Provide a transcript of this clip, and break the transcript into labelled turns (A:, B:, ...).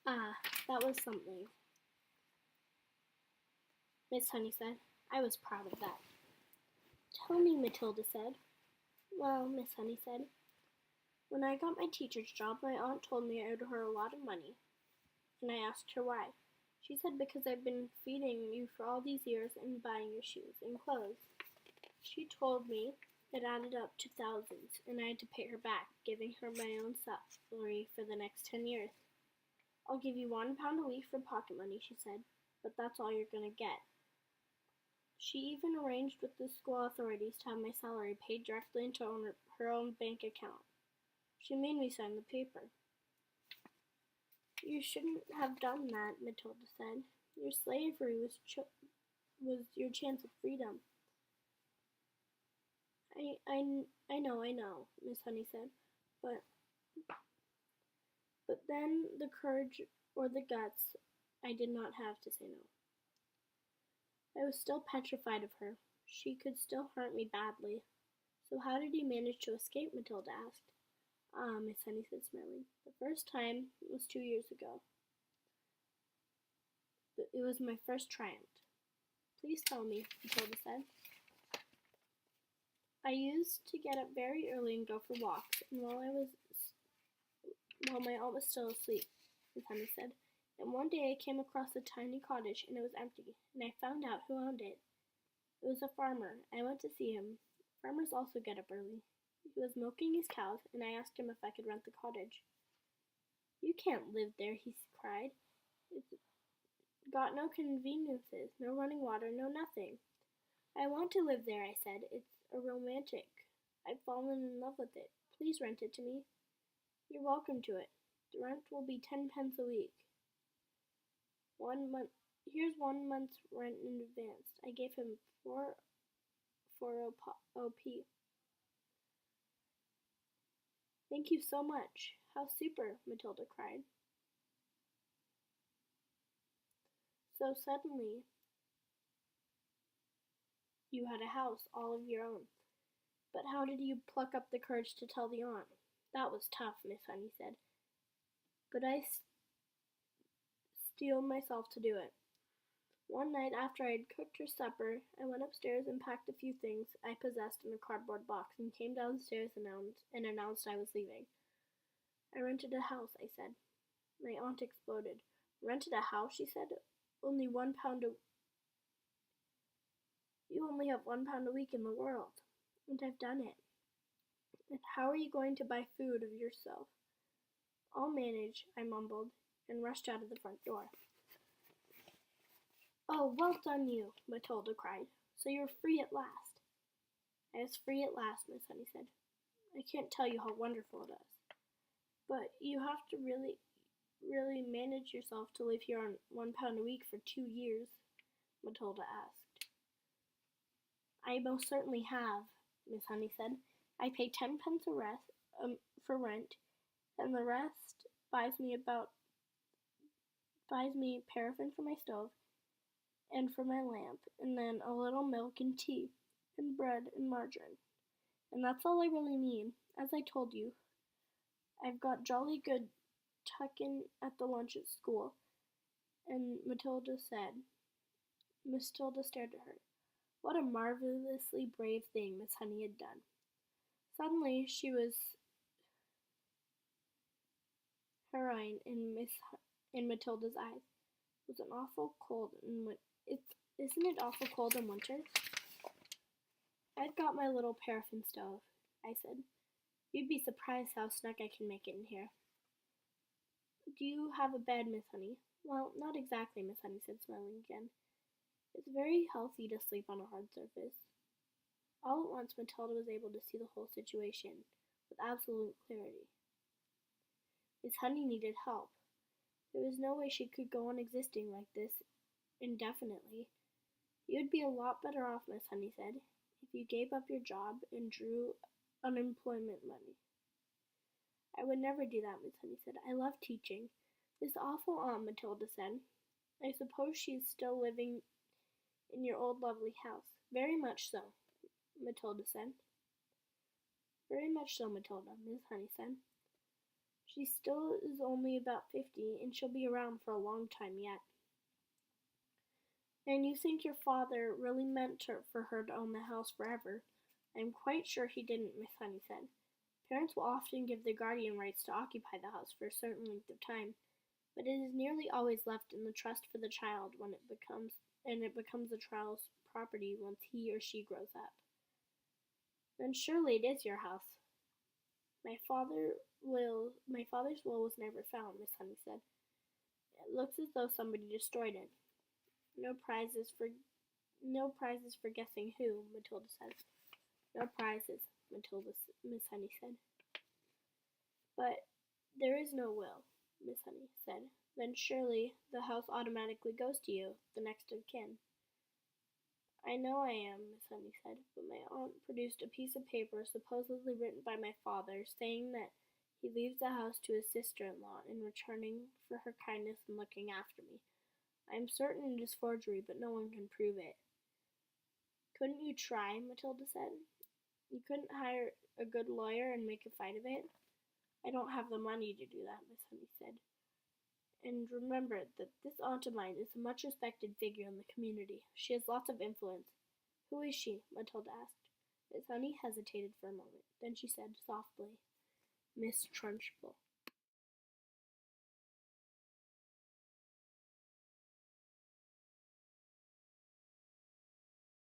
A: Ah, that was something, Miss Honey said. I was proud of that. Tell me, Matilda said. Well, Miss Honey said, when I got my teacher's job, my aunt told me I owed her a lot of money, and I asked her why. She said because I've been feeding you for all these years and buying your shoes and clothes. She told me it added up to thousands, and I had to pay her back, giving her my own salary for the next 10 years. I'll give you £1 a week for pocket money, she said, but that's all you're going to get. She even arranged with the school authorities to have my salary paid directly into her own bank account. She made me sign the paper. You shouldn't have done that, Matilda said. Your slavery was your chance of freedom. I know, Miss Honey said, but then the courage or the guts I did not have to say no. I was still petrified of her. She could still hurt me badly. So how did you manage to escape? Matilda asked. Ah, Miss Honey said, smiling. The first time was 2 years ago. It was my first triumph. Please tell me, Matilda said. I used to get up very early and go for walks, and while my aunt was still asleep, Miss Honey said. And one day I came across a tiny cottage, and it was empty, and I found out who owned it. It was a farmer. I went to see him. Farmers also get up early. He was milking his cows, and I asked him if I could rent the cottage. You can't live there, he cried. It's got no conveniences, no running water, no nothing. I want to live there, I said. It's a romantic. I've fallen in love with it. Please rent it to me. You're welcome to it. The rent will be 10 pence a week. 1 month. Here's 1 month's rent in advance. I gave him four OP. Thank you so much. How super, Matilda cried. So suddenly, you had a house all of your own. But how did you pluck up the courage to tell the aunt? That was tough, Miss Honey said. But I steeled myself to do it. One night after I had cooked her supper, I went upstairs and packed a few things I possessed in a cardboard box and came downstairs and announced I was leaving. I rented a house, I said. My aunt exploded. Rented a house, she said. Only You only have £1 a week in the world. And I've done it. And how are you going to buy food of yourself? I'll manage, I mumbled, and rushed out of the front door. Oh, well done you, Matilda cried. So you're free at last. I was free at last, Miss Honey said. I can't tell you how wonderful it is. But you have to really manage yourself to live here on £1 a week for 2 years, Matilda asked. I most certainly have, Miss Honey said. I pay 10 pence for rent, and the rest buys me paraffin for my stove and for my lamp, and then a little milk and tea, and bread and margarine. And that's all I really need. As I told you, I've got jolly good tuck-in at the lunch at school. And Matilda stared at her. What a marvelously brave thing Miss Honey had done. Suddenly she was heroine in Matilda's eyes. It was an awful cold and isn't it awful cold in winter? I've got my little paraffin stove, I said. You'd be surprised how snug I can make it in here. Do you have a bed, Miss Honey? Well, not exactly, Miss Honey said, smiling again. It's very healthy to sleep on a hard surface. All at once, Matilda was able to see the whole situation with absolute clarity. Miss Honey needed help. There was no way she could go on existing like this indefinitely. You'd be a lot better off, Miss Honey said, if you gave up your job and drew unemployment money. I would never do that, Miss Honey said. I love teaching. This awful aunt, Matilda said. I suppose she is still living in your old lovely house. Very much so, Matilda said. Very much so, Matilda, Miss Honey said. She still is only about 50, and she'll be around for a long time yet. And you think your father really meant for her to own the house forever? I'm quite sure he didn't, Miss Honey said. Parents will often give the guardian rights to occupy the house for a certain length of time, but it is nearly always left in the trust for the child when it becomes the child's property once he or she grows up. Then surely it is your house. My father's will was never found, Miss Honey said. It looks as though somebody destroyed it. No prizes for no prizes for guessing who, Matilda said. No prizes, Miss Honey said. But there is no will, Miss Honey said. Then surely the house automatically goes to you, the next of kin. I know I am, Miss Honey said, but my aunt produced a piece of paper supposedly written by my father, saying that he leaves the house to his sister-in-law in returning for her kindness in looking after me. I am certain it is forgery, but no one can prove it. Couldn't you try? Matilda said. You couldn't hire a good lawyer and make a fight of it? I don't have the money to do that, Miss Honey said. And remember that this aunt of mine is a much respected figure in the community. She has lots of influence. Who is she? Matilda asked. Miss Honey hesitated for a moment. Then she said softly, Miss Trunchbull.